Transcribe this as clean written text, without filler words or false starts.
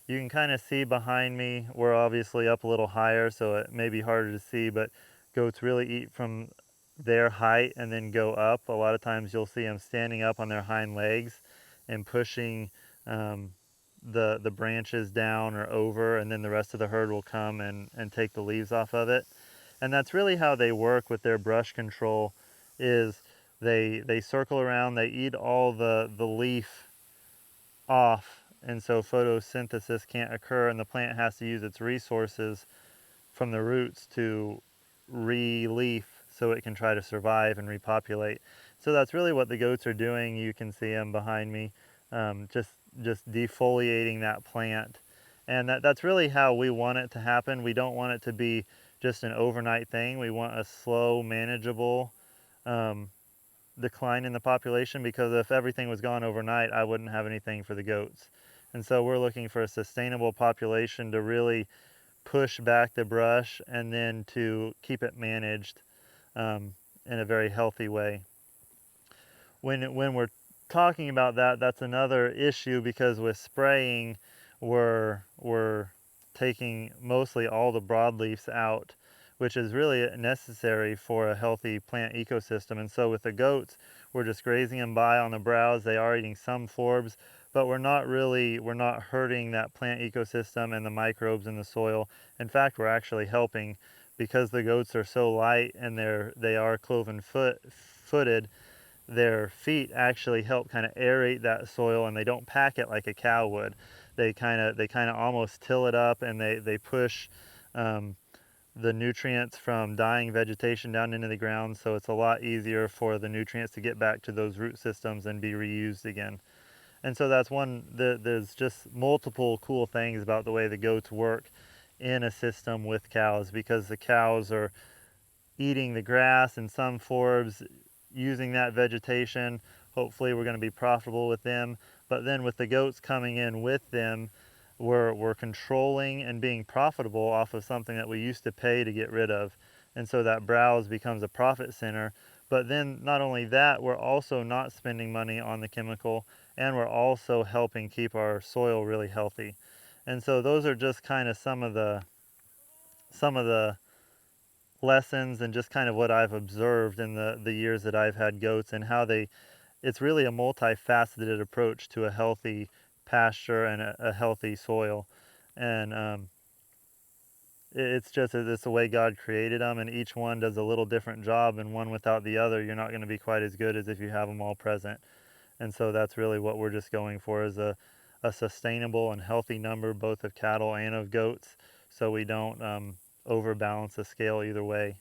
You can kind of see behind me, we're obviously up a little higher, so it may be harder to see, but goats really eat from their height and then go up. A lot of times you'll see them standing up on their hind legs and pushing the branches down or over, and then the rest of the herd will come and take the leaves off of it. And that's really how they work with their brush control, is they circle around, they eat all the leaf off, and so photosynthesis can't occur, and the plant has to use its resources from the roots to re-leaf so it can try to survive and repopulate. So that's really what the goats are doing. You can see them behind me, just defoliating that plant. And that's really how we want it to happen. We don't want it to be just an overnight thing. We want a slow, manageable um, decline in the population, because if everything was gone overnight, I wouldn't have anything for the goats. And so we're looking for a sustainable population to really push back the brush and then to keep it managed in a very healthy way. When we're talking about that, that's another issue, because with spraying, we're taking mostly all the broadleafs out, which is really necessary for a healthy plant ecosystem. And so with the goats, we're just grazing them by on the browse. They are eating some forbs, but we're not hurting that plant ecosystem and the microbes in the soil. In fact, we're actually helping, because the goats are so light and they are cloven footed. Their feet actually help kind of aerate that soil, and they don't pack it like a cow would. They kind of almost till it up, and they push the nutrients from dying vegetation down into the ground, so it's a lot easier for the nutrients to get back to those root systems and be reused again. And so that's there's just multiple cool things about the way the goats work in a system with cows, because the cows are eating the grass and some forbs, using that vegetation. Hopefully we're going to be profitable with them. But then with the goats coming in with them, we're controlling and being profitable off of something that we used to pay to get rid of. And so that browse becomes a profit center. But then not only that, we're also not spending money on the chemical, and we're also helping keep our soil really healthy. And so those are just kind of some of the lessons and just kind of what I've observed in the years that I've had goats, and how it's really a multifaceted approach to a healthy pasture and a healthy soil. And it's the way God created them, and each one does a little different job, and one without the other, you're not going to be quite as good as if you have them all present. And so that's really what we're just going for, is a sustainable and healthy number, both of cattle and of goats, so we don't overbalance the scale either way.